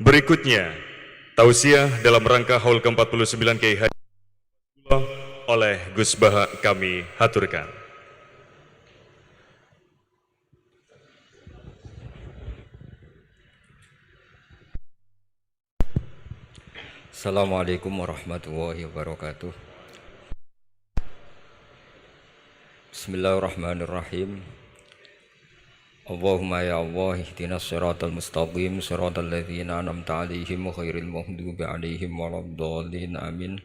Berikutnya, tausiah dalam rangka Haul ke-49 Kiai Haji oleh Gus Baha kami haturkan. Assalamualaikum warahmatullahi wabarakatuh. Bismillahirrahmanirrahim. Allahumma ya Allah ihdinas siratal mustaqim siratal ladzina an'amta 'alaihim ghairil maghdubi 'alaihim waladdallin amin.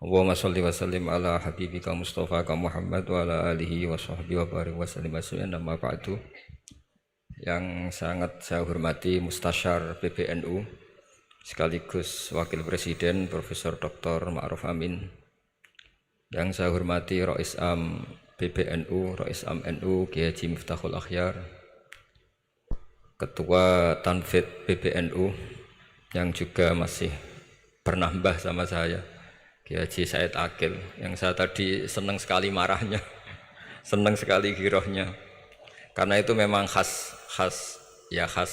Allahumma shalli wa sallim ala habibika Mustafa Muhammad wa ala alihi wa sahbihi wa barik wa sallim amma ba'du. Yang sangat saya hormati Mustasyar PBNU sekaligus Wakil Presiden Profesor Dr. Ma'ruf Amin, yang saya hormati Rais Am PBNU, Rais Am NU Kiai Haji Miftahul Akhyar, Ketua Tanfid PBNU yang juga masih bernambah sama saya, Kiai Haji Said Akil, yang saya tadi senang sekali marahnya, senang sekali girohnya, karena itu memang khas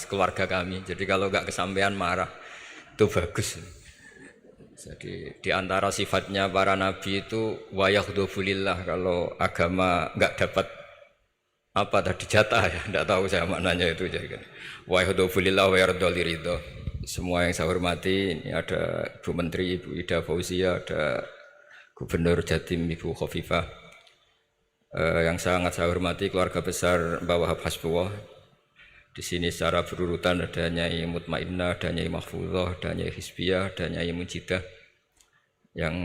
keluarga kami. Jadi kalau nggak kesampaian marah itu bagus. Jadi di antara sifatnya para nabi itu wayakhdhufulillah, kalau agama nggak dapat apa tadi jatah ya, enggak tahu saya maknanya itu, jadi kan wayakhdhufulillah wa yardali ridho. Semua yang saya hormati, ini ada Ibu Menteri Ibu Ida Fauzia, ada Gubernur Jatim Ibu Khofifah, yang sangat saya hormati keluarga besar Mbah Wahab Hasbullah. Di sini secara berurutan ada Nyai Mutmainnah, ada Nyai Mahfuzah, ada Nyai Hizbiyah, ada Nyai Mujidah. Yang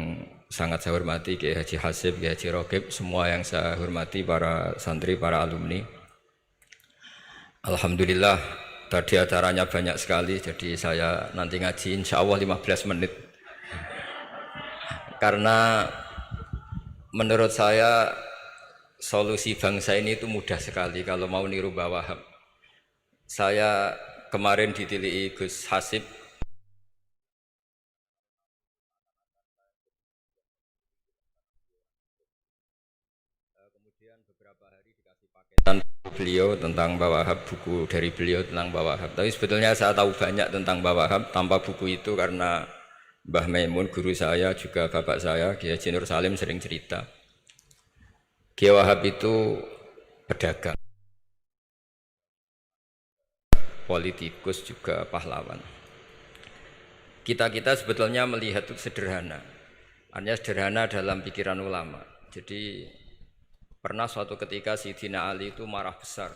sangat saya hormati Kiai Haji Hasib, Kiai Haji Rogib, semua yang saya hormati para santri, para alumni. Alhamdulillah tadi acaranya banyak sekali, jadi saya nanti ngaji insya Allah 15 menit. Karena menurut saya solusi bangsa ini itu mudah sekali kalau mau niru Mbah Wahab. Saya kemarin ditilihi Gus Hasib, kemudian beberapa hari dikasih paketan beliau tentang Mbah Wahab, buku dari beliau tentang Mbah Wahab. Tapi sebetulnya saya tahu banyak tentang Mbah Wahab tanpa buku itu, karena Mbah Maimun guru saya, juga bapak saya Kiai Haji Nur Salim sering cerita Kiai Wahab itu pedagang, politikus, juga pahlawan. Kita sebetulnya melihat itu sederhana, artinya sederhana dalam pikiran ulama. Jadi pernah suatu ketika Sayyidina Ali itu marah besar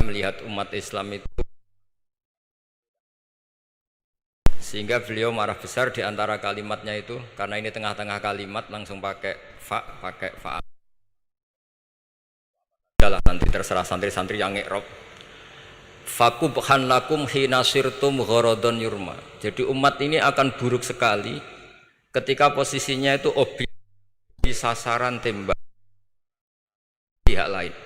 melihat umat Islam itu, sehingga beliau marah besar. Di antara kalimatnya itu, karena ini tengah-tengah kalimat langsung pakai fa. Adalah nanti terserah santri-santri yang iqrab. Fakubhan lakum hina sirtum gharadun yurma. Jadi umat ini akan buruk sekali ketika posisinya itu objek di sasaran tembak pihak lain.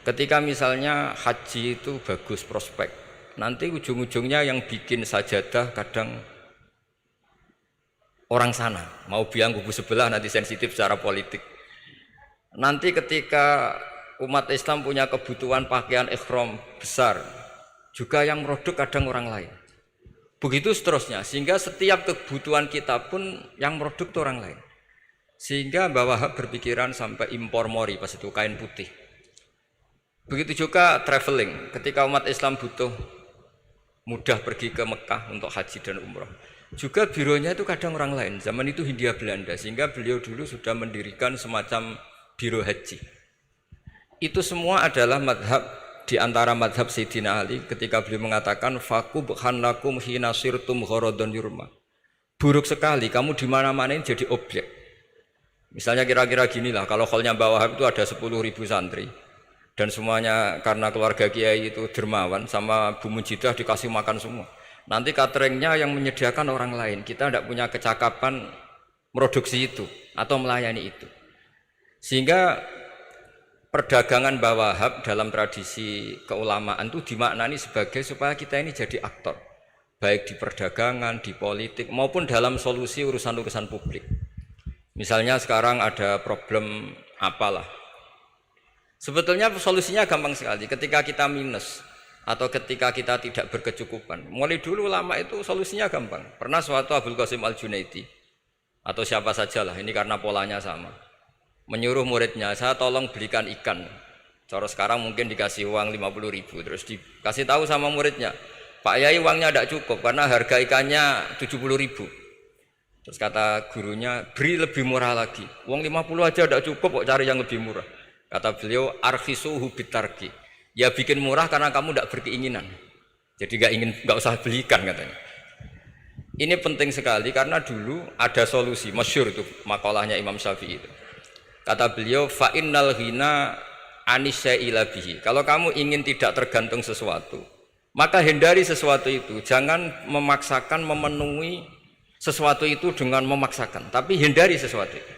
Ketika misalnya haji itu bagus prospek, nanti ujung-ujungnya yang bikin sajadah kadang orang sana, mau bilang kubu sebelah, nanti sensitif secara politik. Nanti ketika umat Islam punya kebutuhan pakaian ihram besar, juga yang produk kadang orang lain. Begitu seterusnya, sehingga setiap kebutuhan kita pun yang produk itu orang lain. Sehingga Mbah Wahab berpikiran sampai impor mori, pas itu kain putih. Begitu juga traveling, ketika umat Islam butuh mudah pergi ke Mekah untuk haji dan umroh, juga bironya itu kadang orang lain. Zaman itu Hindia Belanda, sehingga beliau dulu sudah mendirikan semacam biro haji. Itu semua adalah madhab, di antara madhab Sayyidina Ali ketika beliau mengatakan fakubhan lakum hina sirtum gharadun yurma. Buruk sekali kamu di mana-mana ini jadi objek. Misalnya kira-kira ginilah, kalau kholnya Mbah Wahab itu ada 10.000 santri, dan semuanya karena keluarga kiai itu dermawan, sama Bu Mujidah dikasih makan semua. Nanti cateringnya yang menyediakan orang lain, kita tidak punya kecakapan produksi itu atau melayani itu. Sehingga perdagangan Mbah Wahab dalam tradisi keulamaan itu dimaknani sebagai supaya kita ini jadi aktor, baik di perdagangan, di politik, maupun dalam solusi urusan-urusan publik. Misalnya sekarang ada problem apalah, sebetulnya solusinya gampang sekali. Ketika kita minus, atau ketika kita tidak berkecukupan. Mulai dulu ulama itu solusinya gampang. Pernah suatu Abdul Qasim Al-Junaidi atau siapa sajalah, ini karena polanya sama, menyuruh muridnya, saya tolong belikan ikan. Cara sekarang mungkin dikasih uang 50.000, terus dikasih tahu sama muridnya, Pak Yai uangnya tidak cukup karena harga ikannya 70.000. Terus kata gurunya, beri lebih murah lagi. Uang 50 aja tidak cukup, kok cari yang lebih murah. Kata beliau, arkhisuhu bitarki. Ya bikin murah karena kamu tidak berkeinginan. Jadi nggak usah belikan katanya. Ini penting sekali karena dulu ada solusi, masyhur itu makalahnya Imam Syafi'i itu. Kata beliau, fa innal ghina anisya'ila bihi. Kalau kamu ingin tidak tergantung sesuatu, maka hindari sesuatu itu. Jangan memaksakan memenuhi sesuatu itu dengan memaksakan, tapi hindari sesuatu itu.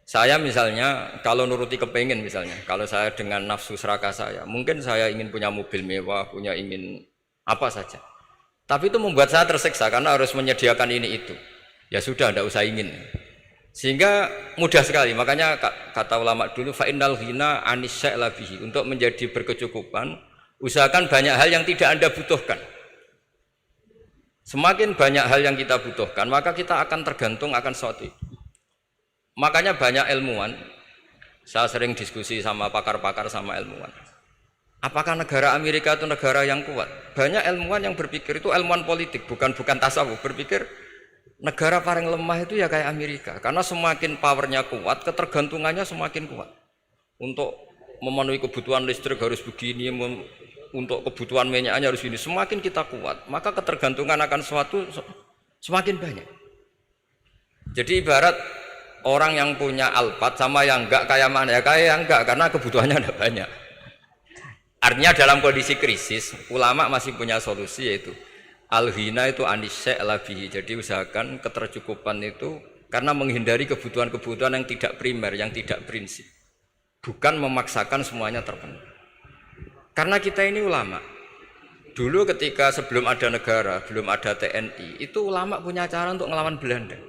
Saya misalnya kalau nuruti kepengin misalnya, kalau saya dengan nafsu serakah saya, mungkin saya ingin punya mobil mewah, ingin apa saja. Tapi itu membuat saya tersiksa karena harus menyediakan ini itu. Ya sudah, tidak usah ingin. Sehingga mudah sekali. Makanya kata ulama dulu, fa innal ghina anisya'la bihi. Untuk menjadi berkecukupan, usahakan banyak hal yang tidak Anda butuhkan. Semakin banyak hal yang kita butuhkan, maka kita akan tergantung akan sesuatu itu. Makanya banyak ilmuwan, saya sering diskusi sama pakar-pakar sama ilmuwan. Apakah negara Amerika itu negara yang kuat? Banyak ilmuwan yang berpikir itu ilmuwan politik, bukan tasawuf, berpikir negara paling lemah itu ya kayak Amerika. Karena semakin powernya kuat, ketergantungannya semakin kuat. Untuk memenuhi kebutuhan listrik harus begini, untuk kebutuhan minyaknya harus ini. Semakin kita kuat, maka ketergantungan akan sesuatu semakin banyak. Jadi ibarat orang yang punya Alphard sama yang enggak kayak mana? Ya kayak yang enggak, karena kebutuhannya ada banyak. Artinya dalam kondisi krisis, ulama masih punya solusi, yaitu al-ghina itu anisya'la bihi. Jadi usahakan ketercukupan itu karena menghindari kebutuhan-kebutuhan yang tidak primer, yang tidak prinsip. Bukan memaksakan semuanya terpenuhi. Karena kita ini ulama. Dulu ketika sebelum ada negara, belum ada TNI, itu ulama punya cara untuk ngelawan Belanda.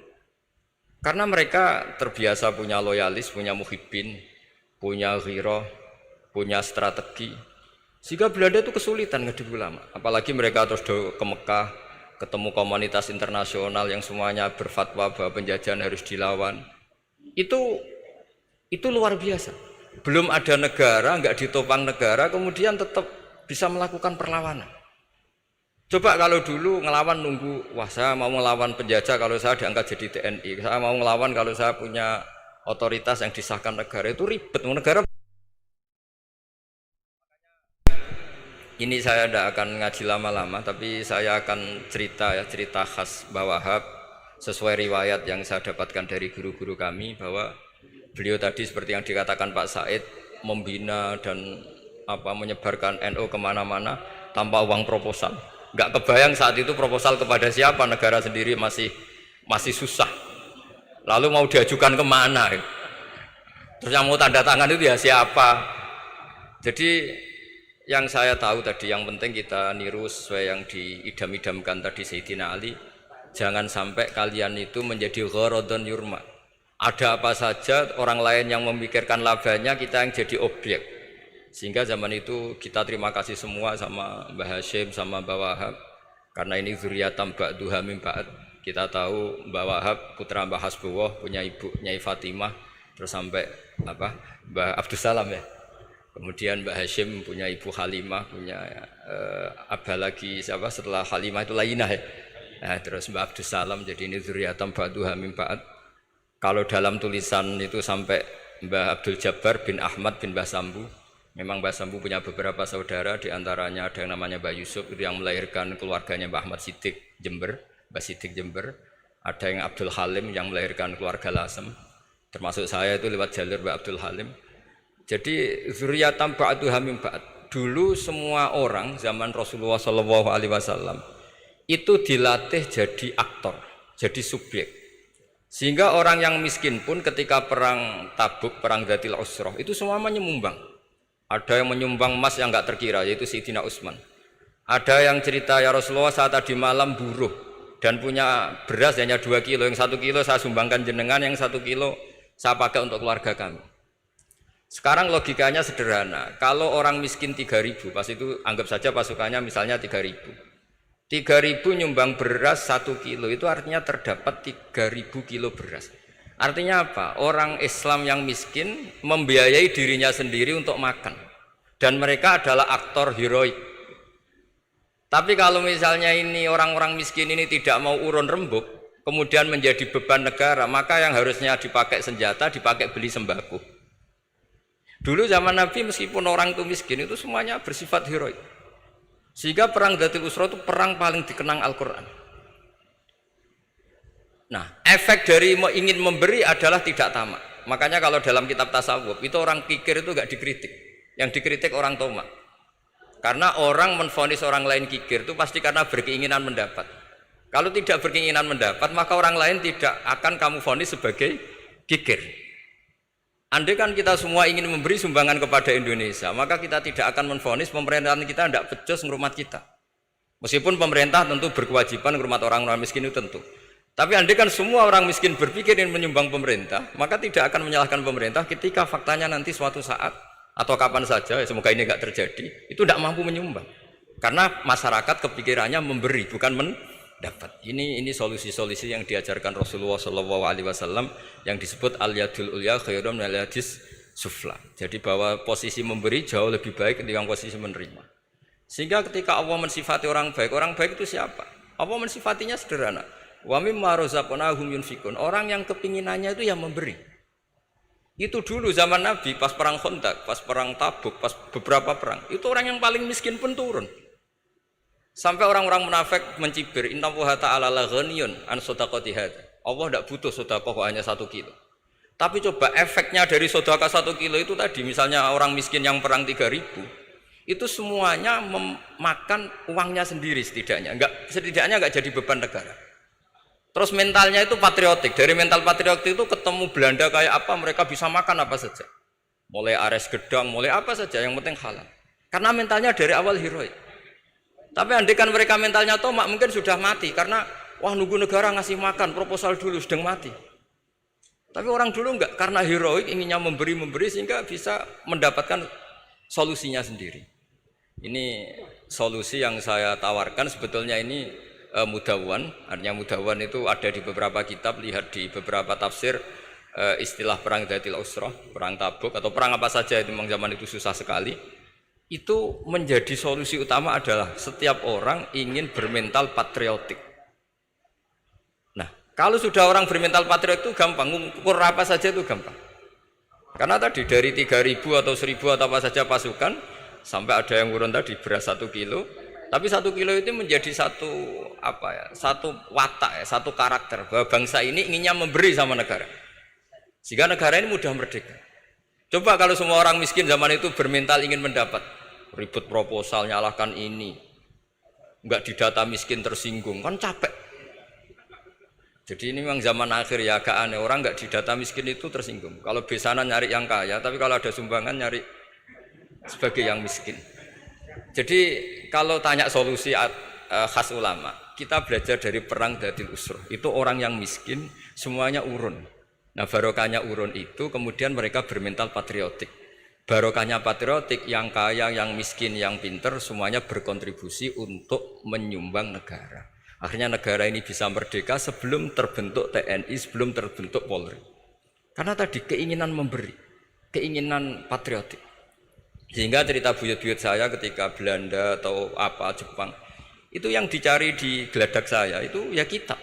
Karena mereka terbiasa punya loyalis, punya muhibbin, punya ghirah, punya strategi. Sehingga Belanda itu kesulitan ngedidik ulama. Apalagi mereka terus ke Mekah, ketemu komunitas internasional yang semuanya berfatwa bahwa penjajahan harus dilawan. Itu luar biasa. Belum ada negara, enggak ditopang negara, kemudian tetap bisa melakukan perlawanan. Coba kalau dulu ngelawan nunggu, wah saya mau ngelawan penjajah kalau saya diangkat jadi TNI, saya mau ngelawan kalau saya punya otoritas yang disahkan negara, itu ribet. Negara ini saya tidak akan ngaji lama-lama, tapi saya akan cerita khas Mbah Wahab sesuai riwayat yang saya dapatkan dari guru-guru kami, bahwa beliau tadi seperti yang dikatakan Pak Said, membina dan menyebarkan NU kemana-mana tanpa uang proposal. Nggak kebayang saat itu proposal kepada siapa, negara sendiri masih susah. Lalu mau diajukan kemana? Terus yang mau tanda tangan itu ya siapa? Jadi yang saya tahu tadi, yang penting kita niru sesuai yang diidam-idamkan tadi Sayyidina Ali. Jangan sampai kalian itu menjadi gharadun yurma. Ada apa saja orang lain yang memikirkan labanya, kita yang jadi objek. Sehingga zaman itu kita terima kasih semua sama Mbah Hashim, sama Mbah Wahab. Karena ini zuriyatam ba'duha min ba'd. Kita tahu Mbah Wahab putra Mbah Hasbullah, punya ibu Nyai Fatimah, terus sampai Mbah Abdus Salam ya. Kemudian Mbah Hashim punya ibu Halimah, punya lagi siapa setelah Halimah itu Lainah ya. Nah, terus Mbah Abdus Salam, jadi ini zuriyatam ba'duha min ba'd. Kalau dalam tulisan itu sampai Mbah Abdul Jabbar bin Ahmad bin Mbah Sambu. Memang Mbah Sambu punya beberapa saudara, diantaranya ada yang namanya Mbah Yusuf, itu yang melahirkan keluarganya Mbah Ahmad Siddiq Jember, Mbah Siddiq Jember. Ada yang Abdul Halim yang melahirkan keluarga Lasem, termasuk saya itu lewat jalur Mbah Abdul Halim. Jadi zuriyatam ba'duha min ba'd. Dulu semua orang zaman Rasulullah SAW itu dilatih jadi aktor, jadi subjek. Sehingga orang yang miskin pun ketika perang Tabuk, perang Dzatil Usrah, itu semua menyumbang. Ada yang menyumbang emas yang enggak terkira, yaitu Sayyidina Utsman. Ada yang cerita, ya Rasulullah saya tadi malam buruh dan punya beras hanya 2 kilo, yang 1 kilo saya sumbangkan jenengan, yang 1 kilo saya pakai untuk keluarga kami. Sekarang logikanya sederhana. Kalau orang miskin 3.000, pas itu anggap saja pasukannya misalnya 3.000. 3.000 nyumbang beras 1 kilo, itu artinya terdapat 3.000 kilo beras. Artinya apa? Orang Islam yang miskin membiayai dirinya sendiri untuk makan. Dan mereka adalah aktor heroik. Tapi kalau misalnya ini orang-orang miskin ini tidak mau urun rembuk, kemudian menjadi beban negara, maka yang harusnya dipakai senjata, dipakai beli sembako. Dulu zaman Nabi meskipun orang itu miskin, itu semuanya bersifat heroik. Sehingga perang Dzatul Usra itu perang paling dikenang Al-Quran. Nah, efek dari ingin memberi adalah tidak tamak. Makanya kalau dalam kitab tasawuf, itu orang kikir itu gak dikritik. Yang dikritik orang tomak. Karena orang menvonis orang lain kikir itu pasti karena berkeinginan mendapat. Kalau tidak berkeinginan mendapat, maka orang lain tidak akan kamu vonis sebagai kikir. Andai kan kita semua ingin memberi sumbangan kepada Indonesia, maka kita tidak akan menvonis pemerintahan kita tidak becus ngurmat kita. Meskipun pemerintah tentu berkewajiban ngurmat orang-orang miskin itu tentu. Tapi andai kan semua orang miskin berpikir ingin menyumbang pemerintah, maka tidak akan menyalahkan pemerintah ketika faktanya nanti suatu saat atau kapan saja, semoga ini tidak terjadi, itu tidak mampu menyumbang. Karena masyarakat kepikirannya memberi, bukan mendapat. Ini solusi-solusi yang diajarkan Rasulullah SAW yang disebut al-yadul ulya khairun minal yadis sufla. Jadi bahwa posisi memberi jauh lebih baik ketimbang posisi menerima. Sehingga ketika Allah mensifati orang baik itu siapa? Allah mensifatinya sederhana. Wa mimma razaqnahum yunfikun. Orang yang kepinginannya itu yang memberi. Itu dulu zaman Nabi pas perang Khandaq, pas perang Tabuk, pas beberapa perang, itu orang yang paling miskin pun turun. Sampai orang-orang munafik mencibir, innallaha ta'ala la ghaniyun an shadaqati hadza. Allah tidak butuh sedekah hanya 1 kilo. Tapi coba efeknya dari sedekah 1 kilo itu tadi, misalnya orang miskin yang perang 3.000, itu semuanya memakan uangnya sendiri setidaknya enggak jadi beban negara. Terus mentalnya itu patriotik. Dari mental patriotik itu ketemu Belanda kayak apa, mereka bisa makan apa saja. Mulai ares gedang, mulai apa saja, yang penting halal. Karena mentalnya dari awal heroik. Tapi andai kan mereka mentalnya tomak, mungkin sudah mati. Karena, wah nunggu negara ngasih makan, proposal dulu, sedang mati. Tapi orang dulu enggak, karena heroik, inginnya memberi sehingga bisa mendapatkan solusinya sendiri. Ini solusi yang saya tawarkan, sebetulnya ini mudawwan. Artinya mudawwan itu ada di beberapa kitab, lihat di beberapa tafsir istilah perang Dzatul Usra, perang Tabuk atau perang apa saja itu memang zaman itu susah sekali. Itu menjadi solusi utama adalah setiap orang ingin bermental patriotik. Nah, kalau sudah orang bermental patriotik itu gampang, ukur apa saja itu gampang. Karena tadi dari 3.000 atau 1.000 atau apa saja pasukan, sampai ada yang urun tadi beras 1 kilo. Tapi 1 kilo itu menjadi satu watak, satu karakter bahwa bangsa ini inginnya memberi sama negara, sehingga negara ini mudah merdeka. Coba kalau semua orang miskin zaman itu bermental ingin mendapat, ribut proposal, nyalahkan ini, nggak didata miskin tersinggung, kan capek. Jadi ini memang zaman akhir ya, agak aneh, orang nggak didata miskin itu tersinggung. Kalau besanan nyari yang kaya, tapi kalau ada sumbangan nyari sebagai yang miskin. Jadi kalau tanya solusi khas ulama, kita belajar dari perang Dzatul Usra. Itu orang yang miskin semuanya urun. Nah, barokahnya urun itu kemudian mereka bermental patriotik. Barokahnya patriotik, yang kaya, yang miskin, yang pinter semuanya berkontribusi untuk menyumbang negara. Akhirnya negara ini bisa merdeka sebelum terbentuk TNI, sebelum terbentuk Polri. Karena tadi keinginan memberi, keinginan patriotik. Sehingga cerita buyut-buyut saya ketika Belanda atau apa Jepang, itu yang dicari di geladak saya itu ya kitab.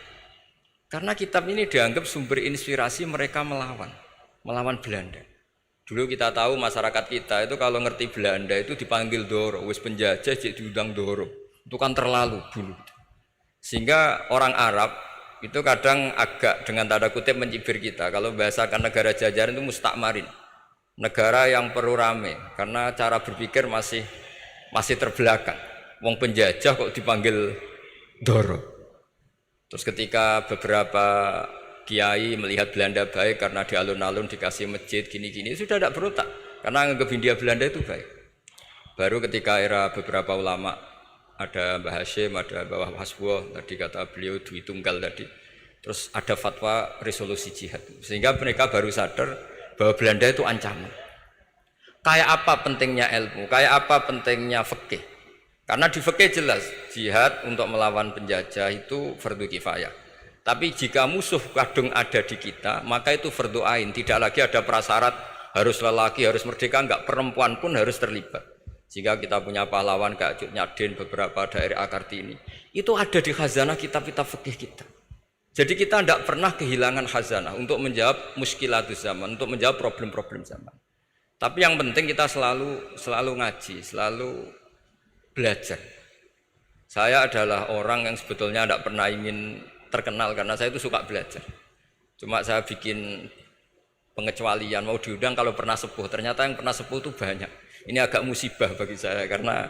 Karena kitab ini dianggap sumber inspirasi mereka melawan Belanda. Dulu kita tahu masyarakat kita itu kalau ngerti Belanda itu dipanggil Doro, wis penjajah jadi diundang Doro. Itu kan terlalu dulu. Sehingga orang Arab itu kadang agak dengan tanda kutip mencibir kita kalau bahasakan negara jajahan itu mustakmarin. Negara yang perlu rame karena cara berpikir masih terbelakang. Wong penjajah kok dipanggil Doro. Terus ketika beberapa kiai melihat Belanda baik karena di alun-alun dikasih masjid gini-gini, sudah tidak berotak karena anggap Hindia Belanda itu baik. Baru ketika era beberapa ulama, ada Mbah Hashim, ada Mbah Hasbuh, tadi kata beliau Dwi Tunggal tadi, terus ada fatwa resolusi jihad, sehingga mereka baru sadar bahwa Belanda itu ancaman. kayak apa pentingnya ilmu, kayak apa pentingnya fikih. Karena di fikih jelas jihad untuk melawan penjajah itu fardu kifayah. Tapi jika musuh kadung ada di kita, maka itu fardu ain. Tidak lagi ada prasyarat harus lelaki, harus merdeka, enggak, perempuan pun harus terlibat. Jika kita punya pahlawan kayak Cut Nyadin, beberapa daerah Kartini, itu ada di khazanah kitab-kitab fikih kita. Jadi kita tidak pernah kehilangan khazanah untuk menjawab muskilatus zaman, untuk menjawab problem-problem zaman. Tapi yang penting kita selalu ngaji, selalu belajar. Saya adalah orang yang sebetulnya tidak pernah ingin terkenal karena saya itu suka belajar. Cuma saya bikin pengecualian, mau diundang kalau pernah sepuh. Ternyata yang pernah sepuh itu banyak. Ini agak musibah bagi saya karena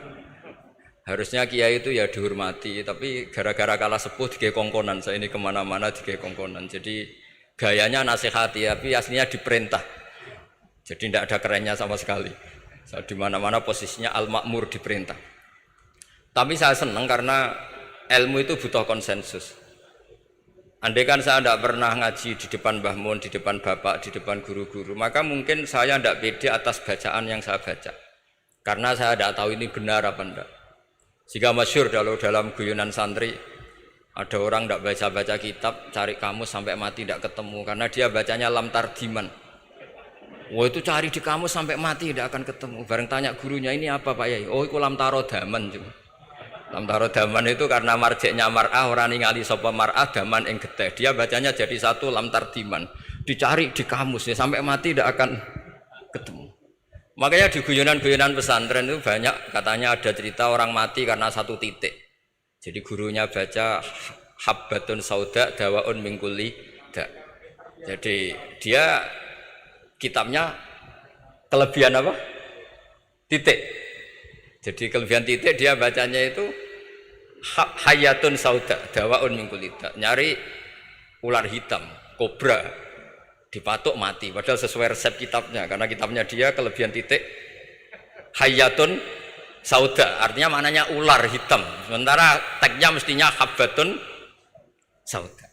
harusnya kiai itu ya dihormati, tapi gara-gara kalah sepuh digawe kongkonan. Saya ini kemana-mana digawe kongkonan. Jadi gayanya nasihati, tapi aslinya diperintah. Jadi tidak ada kerennya sama sekali. Saya di mana-mana posisinya al-makmur, diperintah. Tapi saya senang karena ilmu itu butuh konsensus. Andai kan saya tidak pernah ngaji di depan Mbah Mun, di depan bapak, di depan guru-guru, maka mungkin saya tidak pede atas bacaan yang saya baca. Karena saya tidak tahu ini benar apa enggak. Jika masyhur dalam guyonan santri, ada orang tidak baca-baca kitab, cari kamus sampai mati tidak ketemu. Karena dia bacanya lam tardiman. Wah itu cari di kamus sampai mati tidak akan ketemu. Bareng tanya gurunya, ini apa Pak Yai? Oh itu lam tarodaman cuma. Lam tarodaman itu karena marjeknya mar'ah, orang ningali sapa mar'ah daman ing getih. Dia bacanya jadi satu lam tardiman. Dicari di kamus ya sampai mati tidak akan ketemu. Makanya di guyonan-guyonan pesantren itu banyak katanya ada cerita orang mati karena satu titik. Jadi gurunya baca habbatun sauda dawaun min kulli da. Jadi dia kitabnya kelebihan apa? Titik. Jadi kelebihan titik dia bacanya itu hayatun sauda dawaun min kulli da. Nyari ular hitam, kobra, dipatuk mati. Padahal sesuai resep kitabnya, karena kitabnya dia kelebihan titik hayatun sauda, artinya maknanya ular hitam. Sementara tagnya mestinya habbatun sauda.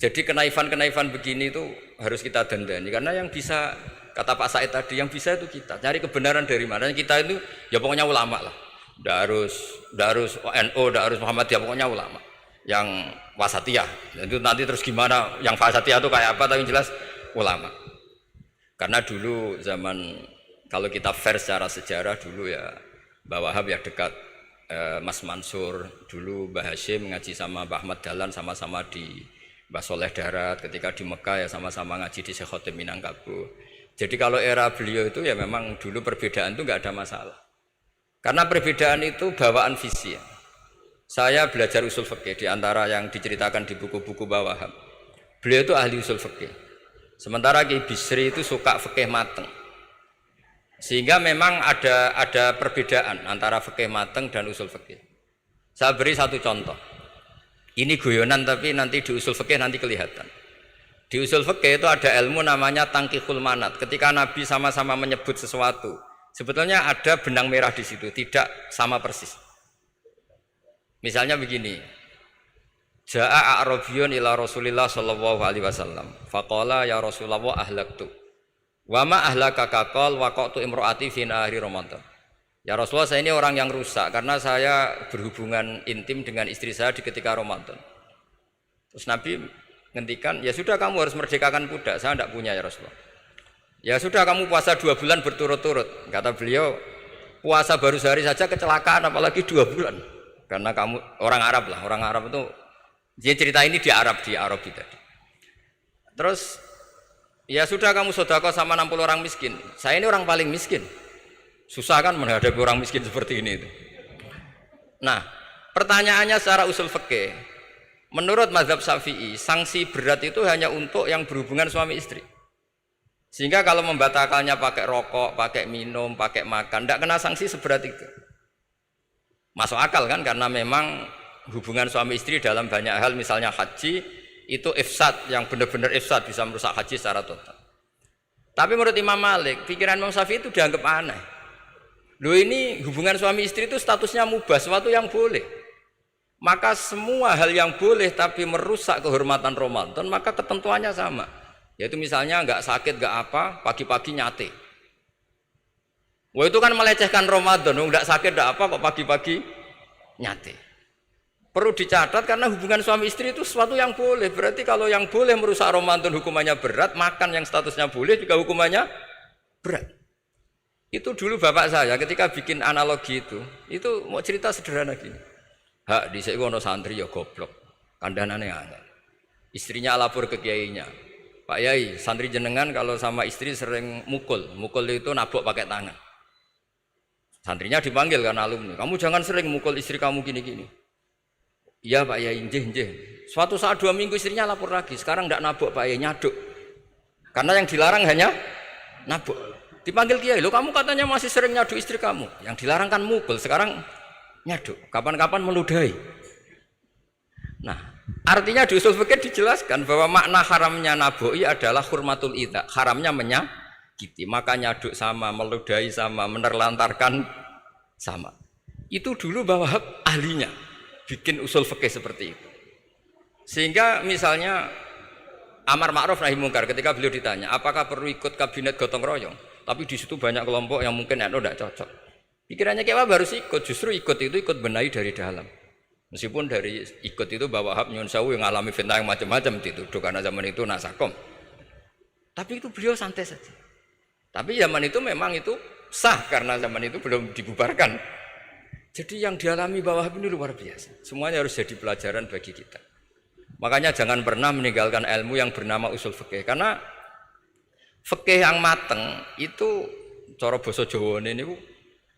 Jadi kenaifan-kenaifan begini itu harus kita dandani, karena yang bisa, kata Pak Said tadi, yang bisa itu kita. Cari kebenaran dari mana? Kita itu ya pokoknya ulama lah. Tidak harus NU, tidak harus Muhammadiyah, pokoknya ulama. Yang wasatiyah. Itu nanti terus gimana? Yang wasatiyah itu kayak apa? Tapi jelas ulama. Karena dulu zaman, kalau kita fair secara sejarah dulu ya Mbah Wahab ya dekat Mas Mansur, dulu Mbah Hashim ngaji sama Mbah Ahmad Dahlan, sama-sama di Mbah Soleh Darat, ketika di Mekah ya sama-sama ngaji di Syekh Khotim Minangkabau. Jadi kalau era beliau itu ya memang dulu perbedaan itu nggak ada masalah. Karena perbedaan itu bawaan visi. Saya belajar usul fikih di antara yang diceritakan di buku-buku Mbah Wahab. Beliau itu ahli usul fikih. Sementara Ki Bisri itu suka fikih mateng. Sehingga memang ada perbedaan antara fikih mateng dan usul fikih. Saya beri satu contoh. Ini guyonan tapi nanti di usul fikih nanti kelihatan. Di usul fikih itu ada ilmu namanya tangkihul manat. Ketika Nabi sama-sama menyebut sesuatu, sebetulnya ada benang merah di situ, tidak sama persis. Misalnya begini. Ja'a a'rabiyun ila Rasulillah sallallahu alaihi wasallam. Faqala ya Rasulullah ahlaktu. Wa ma ahlaka qal waqatu imraati fi nahari Ramadan. Ya Rasulullah, saya ini orang yang rusak karena saya berhubungan intim dengan istri saya di ketika Ramadan. Terus Nabi ngendikan, ya sudah kamu harus merdekakan budak, saya tidak punya ya Rasulullah. Ya sudah kamu puasa 2 bulan berturut-turut. Kata beliau, puasa baru sehari saja kecelakaan apalagi 2 bulan. Karena kamu orang Arab lah, orang Arab itu, dia cerita ini di Arab tadi. Terus, ya sudah kamu sedekah sama 60 orang miskin. Saya ini orang paling miskin. Susah kan menghadapi orang miskin seperti ini itu. Nah, pertanyaannya secara usul fikih, menurut mazhab Syafi'i, sanksi berat itu hanya untuk yang berhubungan suami istri. Sehingga kalau membatalkannya pakai rokok, pakai minum, pakai makan, tidak kena sanksi seberat itu. Masuk akal kan, karena memang hubungan suami istri dalam banyak hal, misalnya haji, itu ifsad, yang benar-benar ifsad, bisa merusak haji secara total. Tapi menurut Imam Malik, pikiran Imam Syafi'i itu dianggap aneh. Loh ini hubungan suami istri itu statusnya mubah, sesuatu yang boleh. Maka semua hal yang boleh tapi merusak kehormatan Ramadan, maka ketentuannya sama. Yaitu misalnya nggak sakit, nggak apa, pagi-pagi nyate. Wah itu kan melecehkan Ramadan, enggak sakit enggak apa kok pagi-pagi nyate. Perlu dicatat karena hubungan suami istri itu sesuatu yang boleh. Berarti kalau yang boleh merusak Ramadan hukumannya berat, makan yang statusnya boleh juga hukumannya berat. Itu dulu bapak saya ketika bikin analogi itu mau cerita sederhana gini. Hak di ono santri ya goblok, kandanane angel. Istrinya lapor ke kiainya. Pak Yai, santri jenengan kalau sama istri sering mukul itu nabok pakai tangan. Santrinya dipanggil kan alumni, kamu jangan sering mukul istri kamu gini-gini. Iya Pak Yai, njeh. Suatu saat 2 minggu istrinya lapor lagi, sekarang tidak nabok Pak Yai, nyaduk. Karena yang dilarang hanya nabok. Dipanggil kiai, lo kamu katanya masih sering nyaduk istri kamu. Yang dilarang kan mukul, sekarang nyaduk. Kapan-kapan meludahi. Nah, artinya di usul fikih dijelaskan bahwa makna haramnya naboi adalah hurmatul idza, haramnya menyakiti. Maka nyaduk sama, meludahi sama, menerlantarkan sama. Itu dulu bahwa ahlinya bikin usul fikih seperti itu. Sehingga misalnya amar ma'ruf nahi mungkar ketika beliau ditanya, apakah perlu ikut kabinet gotong royong? Tapi di situ banyak kelompok yang mungkin tidak cocok. Pikirannya kayak apa harus ikut, justru ikut benahi dari dalam. Meskipun dari ikut itu bahwa Wahab nyun sewu yang alami fitnah yang macam-macam dituduh karena zaman itu nasakom. Tapi itu beliau santai saja. Tapi zaman itu memang itu sah karena zaman itu belum dibubarkan. Jadi yang dialami bawah ini luar biasa. Semuanya harus jadi pelajaran bagi kita. Makanya jangan pernah meninggalkan ilmu yang bernama usul fikih. Karena fikih yang mateng itu cara basa Jawa ini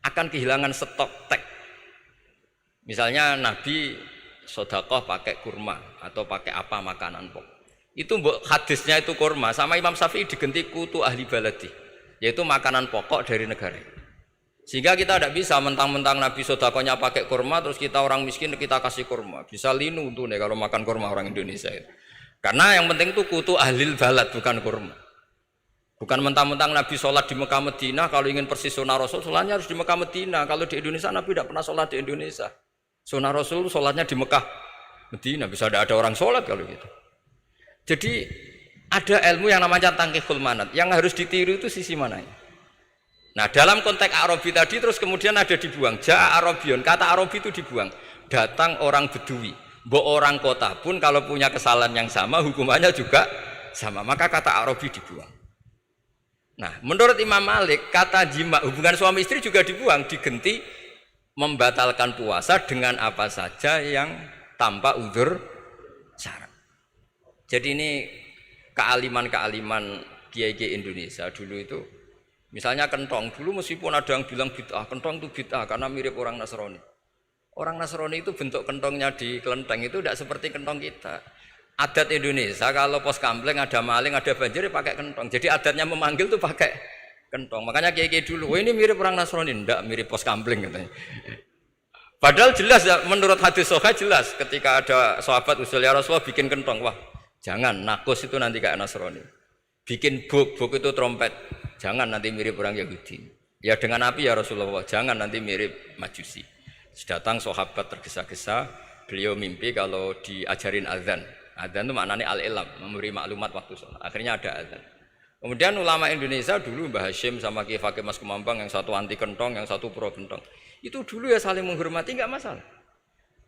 akan kehilangan stok teks. Misalnya Nabi sedekah pakai kurma atau pakai apa makanan pokok. Itu hadisnya itu kurma sama Imam Syafi'i digenti kutu ahli baladi, yaitu makanan pokok dari negara. Sehingga kita tidak bisa mentang-mentang Nabi sodakonya pakai kurma terus kita orang miskin kita kasih kurma. Bisa linu tuh nih kalau makan kurma orang Indonesia itu. Karena yang penting itu kutu ahlil balad bukan kurma. Bukan mentang-mentang Nabi sholat di Mekah Medina, kalau ingin persis sunnah Rasul, sholatnya harus di Mekah Medina. Kalau di Indonesia Nabi tidak pernah sholat di Indonesia. Sunnah Rasul sholatnya di Mekah Medina, bisa ada orang sholat kalau gitu. Jadi ada ilmu yang namanya tangkihul manat, yang harus ditiru itu sisi mananya. Nah dalam konteks Arabi tadi terus kemudian ada dibuang, Ja'a Arabion, kata Arabi itu dibuang. Datang orang Bedui, orang kota pun kalau punya kesalahan yang sama hukumannya juga sama, maka kata Arabi dibuang. Nah menurut Imam Malik kata jima hubungan suami istri juga dibuang, digenti membatalkan puasa dengan apa saja yang tanpa udzur syarat. Jadi ini kealiman kiai-kiai Indonesia dulu itu, misalnya kentong, dulu meskipun ada yang bilang bid'ah, kentong itu bid'ah karena mirip orang Nasrani. Orang Nasrani itu bentuk kentongnya di kelenteng itu tidak seperti kentong kita. Adat Indonesia kalau pos kampleng ada maling, ada banjir pakai kentong. Jadi adatnya memanggil tuh pakai kentong. Makanya kiai-kiai dulu, ini mirip orang Nasrani, enggak mirip pos kampleng katanya. Padahal jelas ya, menurut hadis sahih jelas ketika ada sahabat usul ya Rasulullah bikin kentong, wah jangan nakus itu nanti kayak Nasrani. Bikin buk itu trompet, jangan nanti mirip orang Yahudi. Ya dengan api ya Rasulullah, jangan nanti mirip Majusi. Datang sahabat tergesa-gesa, beliau mimpi kalau diajarin azan. Azan itu maknanya al-ilam, memberi maklumat waktu sholat. Akhirnya ada azan. Kemudian ulama Indonesia dulu Mbah Hashim sama Ki Fakih Mas Kumambang, yang satu anti kentong, yang satu pro kentong. Itu dulu ya saling menghormati, enggak masalah.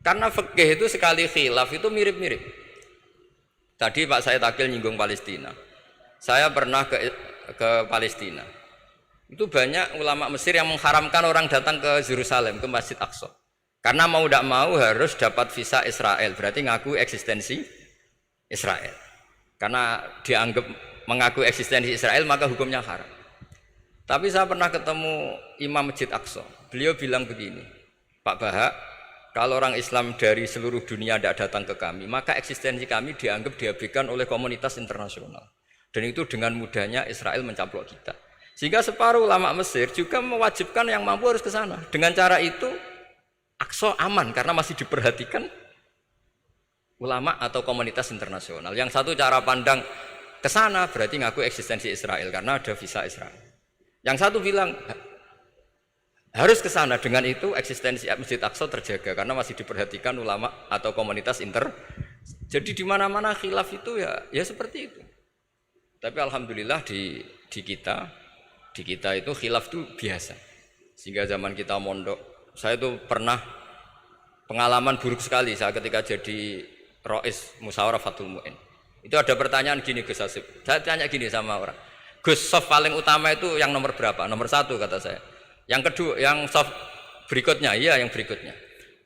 Karena fikih itu sekali khilaf itu mirip-mirip. Tadi Pak saya Takil nyinggung Palestina. Saya pernah ke Palestina. Itu banyak ulama Mesir yang mengharamkan orang datang ke Yerusalem, ke Masjid Aqsa. Karena mau tidak mau harus dapat visa Israel, berarti ngaku eksistensi Israel. Karena dianggap mengaku eksistensi Israel maka hukumnya haram. Tapi saya pernah ketemu Imam Masjid Aqsa. Beliau bilang begini, Pak Bahak, kalau orang Islam dari seluruh dunia tidak datang ke kami, maka eksistensi kami dianggap diabaikan oleh komunitas internasional. Dan itu dengan mudahnya Israel mencaplok kita. Sehingga separuh ulama Mesir juga mewajibkan yang mampu harus ke sana. Dengan cara itu Aqsa aman karena masih diperhatikan ulama atau komunitas internasional. Yang satu cara pandang ke sana berarti ngaku eksistensi Israel karena ada visa Israel. Yang satu bilang harus ke sana, dengan itu eksistensi Masjid Aqsa terjaga karena masih diperhatikan ulama atau komunitas Jadi di mana-mana khilaf itu ya seperti itu. Tapi alhamdulillah di kita itu khilaf itu biasa. Sehingga zaman kita mondok, saya itu pernah pengalaman buruk sekali saya ketika jadi Rois Musyawarah Fathul Mu'in. Itu ada pertanyaan gini Gus Hasib. Saya tanya gini sama orang, Gus, soft paling utama itu yang nomor berapa? Nomor 1 kata saya. Yang kedua, yang soft berikutnya, iya yang berikutnya.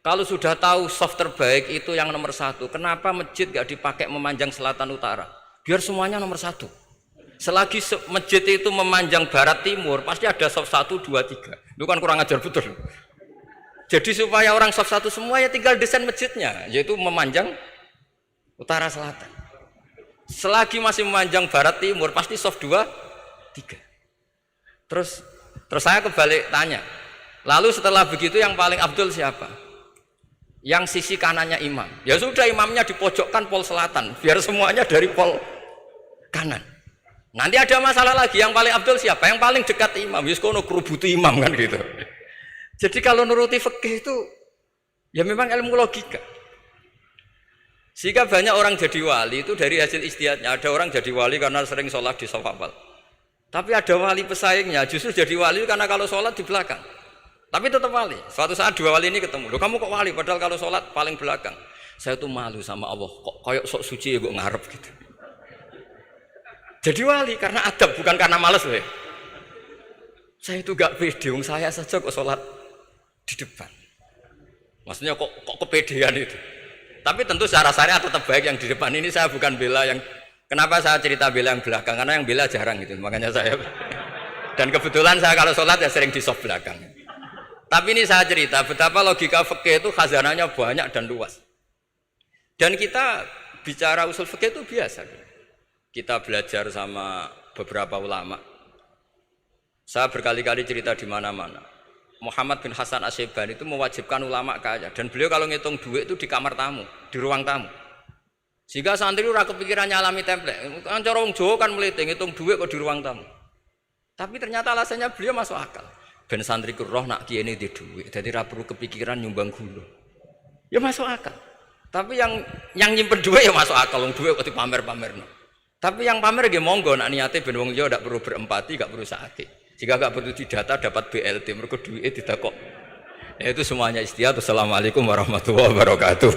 Kalau sudah tahu soft terbaik itu yang nomor 1, kenapa masjid gak dipakai memanjang selatan utara? Biar semuanya nomor 1. Selagi masjid itu memanjang barat timur, pasti ada soft 1, 2, 3. Itu kan kurang ajar betul. Jadi supaya orang soft 1 semua ya tinggal desain masjidnya, yaitu memanjang utara selatan. Selagi masih memanjang barat timur, pasti soft 2, 3. Terus saya kebalik tanya, lalu setelah begitu yang paling abdul siapa? Yang sisi kanannya imam. Ya sudah, imamnya dipojokkan pol selatan, biar semuanya dari pol kanan. Nanti ada masalah lagi, yang paling abdul siapa? Yang paling dekat imam. Yus kono kerubuti imam kan gitu. Jadi kalau nuruti fikih itu ya memang ilmu logika. Sehingga banyak orang jadi wali itu dari hasil ijtihadnya. Ada orang jadi wali karena sering sholat di shaf awal. Tapi ada wali pesaingnya justru jadi wali karena kalau sholat di belakang. Tapi tetap wali. Suatu saat 2 wali ini ketemu. Loh, kamu kok wali padahal kalau sholat paling belakang. Saya tuh malu sama Allah. Kok kayak sok suci ya kok ngarep gitu. Jadi wali karena adab bukan karena males loh. Saya itu gak pede, saya saja kok sholat di depan. Maksudnya kok kepedean itu. Tapi tentu secara syariat tetap baik yang di depan. Ini saya bukan bela yang, kenapa saya cerita bela yang belakang, karena yang bela jarang gitu, makanya saya. Dan kebetulan saya kalau sholat ya sering di soft belakang. Tapi ini saya cerita betapa logika fikih itu khazanahnya banyak dan luas. Dan kita bicara usul fikih itu biasa. Kita belajar sama beberapa ulama. Saya berkali-kali cerita di mana-mana. Muhammad bin Hasan Asy-Syaibani itu mewajibkan ulama kaya, dan beliau kalau ngitung duit itu di kamar tamu, di ruang tamu. Sehingga santri ora kepikiran nyalami template. Kan cara wong Jawa kan meliting ngitung duit kok di ruang tamu. Tapi ternyata alasannya beliau masuk akal. Ben santri ku roh nak kiye di duit, dadi ora perlu kepikiran nyumbang gula. Ya masuk akal. Tapi yang nyimpen duit ya masuk akal, wong duit kok dipamer-pamerno. Tapi yang pamer nggih monggo nak niate ben wong liya ndak perlu berempati, gak perlu sakit. Jika gak perlu didata dapat BLT, mereka duitnya tidak kok. Ya itu semuanya istihad. Assalamualaikum warahmatullahi wabarakatuh.